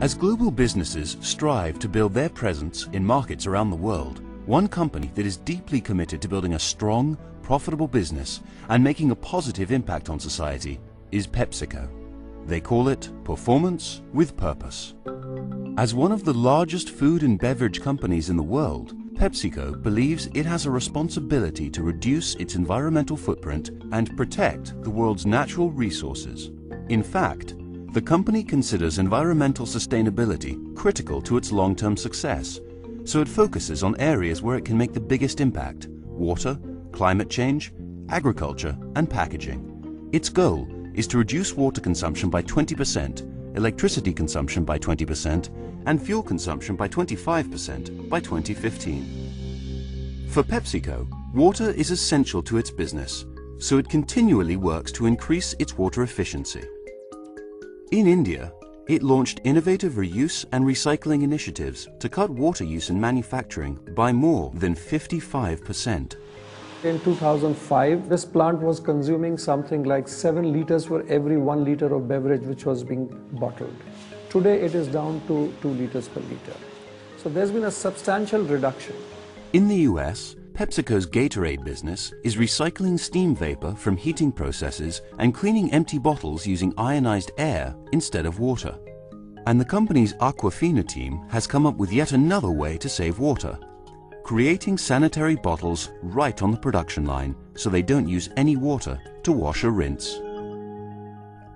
As global businesses strive to build their presence in markets around the world, one company that is deeply committed to building a strong, profitable business and making a positive impact on society is PepsiCo. They call it performance with purpose. As one of the largest food and beverage companies in the world, PepsiCo believes it has a responsibility to reduce its environmental footprint and protect the world's natural resources. In fact, the company considers environmental sustainability critical to its long-term success, so it focuses on areas where it can make the biggest impact: water, climate change, agriculture, and packaging. Its goal is to reduce water consumption by 20%, electricity consumption by 20%, and fuel consumption by 25% by 2015. For PepsiCo, water is essential to its business, so it continually works to increase its water efficiency. In India, it launched innovative reuse and recycling initiatives to cut water use in manufacturing by more than 55%. In 2005, this plant was consuming something like 7 liters for every 1 liter of beverage which was being bottled. Today it is down to 2 liters per liter. So there's been a substantial reduction. In the US, PepsiCo's Gatorade business is recycling steam vapor from heating processes and cleaning empty bottles using ionized air instead of water. And the company's Aquafina team has come up with yet another way to save water: creating sanitary bottles right on the production line so they don't use any water to wash or rinse.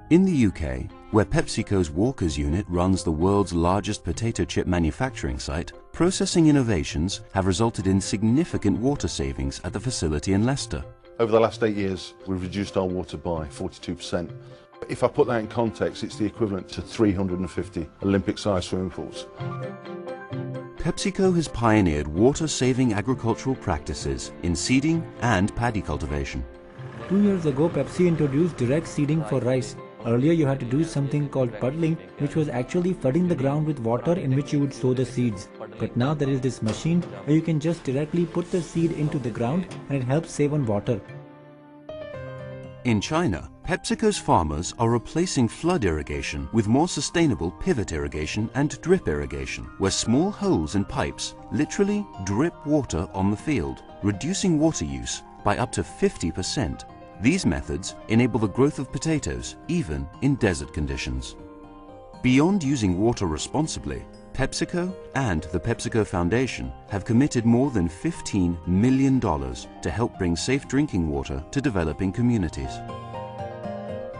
In the UK, where PepsiCo's Walkers unit runs the world's largest potato chip manufacturing site, processing innovations have resulted in significant water savings at the facility in Leicester. Over the last 8 years, we've reduced our water by 42%. If I put that in context, it's the equivalent to 350 Olympic-sized swimming pools. PepsiCo has pioneered water-saving agricultural practices in seeding and paddy cultivation. 2 years ago, Pepsi introduced direct seeding for rice. Earlier, you had to do something called puddling, which was actually flooding the ground with water in which you would sow the seeds. But now there is this machine where you can just directly put the seed into the ground and it helps save on water. In China, PepsiCo's farmers are replacing flood irrigation with more sustainable pivot irrigation and drip irrigation, where small holes in pipes literally drip water on the field, reducing water use by up to 50%. These methods enable the growth of potatoes even in desert conditions. Beyond using water responsibly, PepsiCo and the PepsiCo Foundation have committed more than $15 million to help bring safe drinking water to developing communities.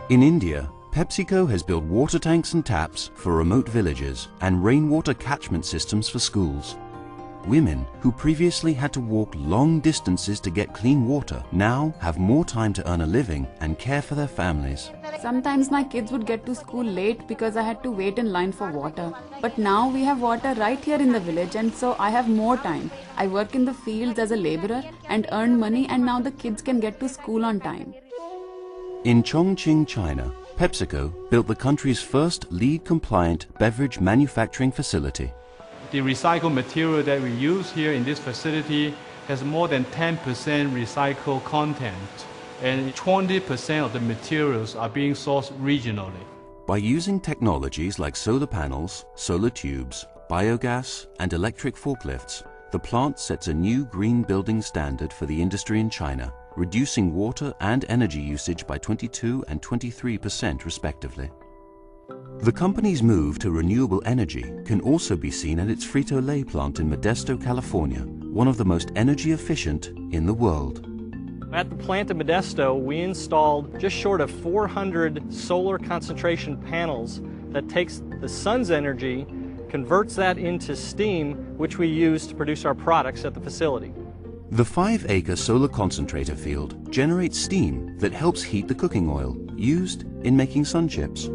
In India, PepsiCo has built water tanks and taps for remote villages and rainwater catchment systems for schools. Women who previously had to walk long distances to get clean water now have more time to earn a living and care for their families. Sometimes my kids would get to school late because I had to wait in line for water. But now we have water right here in the village, and so I have more time. I work in the fields as a laborer and earn money, and now the kids can get to school on time. In Chongqing, China, PepsiCo built the country's first LEED-compliant beverage manufacturing facility. The recycled material that we use here in this facility has more than 10% recycled content, and 20% of the materials are being sourced regionally. By using technologies like solar panels, solar tubes, biogas, and electric forklifts, the plant sets a new green building standard for the industry in China, reducing water and energy usage by 22% and 23% respectively. The company's move to renewable energy can also be seen at its Frito-Lay plant in Modesto, California, one of the most energy efficient in the world. At the plant in Modesto, we installed just short of 400 solar concentration panels that takes the sun's energy, converts that into steam, which we use to produce our products at the facility. The 5-acre solar concentrator field generates steam that helps heat the cooking oil used in making sun chips.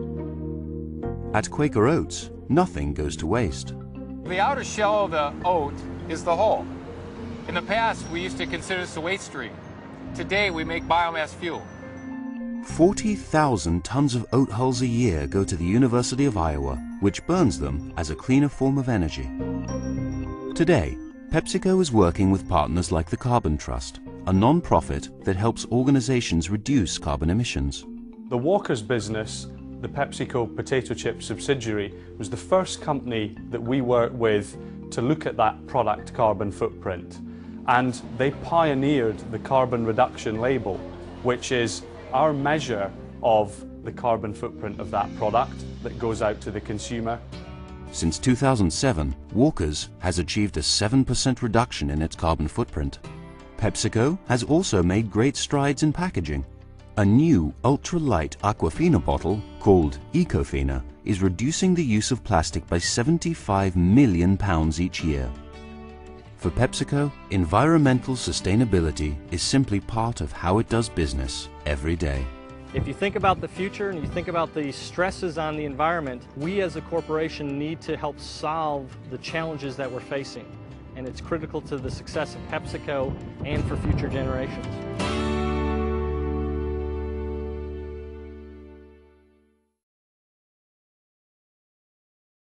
At Quaker Oats, nothing goes to waste. The outer shell of the oat is the hull. In the past, we used to consider this a waste stream. Today, we make biomass fuel. 40,000 tons of oat hulls a year go to the University of Iowa, which burns them as a cleaner form of energy. Today, PepsiCo is working with partners like the Carbon Trust, a non-profit that helps organizations reduce carbon emissions. The Walkers business the PepsiCo potato chip subsidiary, was the first company that we worked with to look at that product carbon footprint. And they pioneered the carbon reduction label, which is our measure of the carbon footprint of that product that goes out to the consumer. Since 2007, Walker's has achieved a 7% reduction in its carbon footprint. PepsiCo has also made great strides in packaging. A new ultra-light Aquafina bottle, called Ecofina, is reducing the use of plastic by 75 million pounds each year. For PepsiCo, environmental sustainability is simply part of how it does business every day. If you think about the future and you think about the stresses on the environment, we as a corporation need to help solve the challenges that we're facing. And it's critical to the success of PepsiCo and for future generations.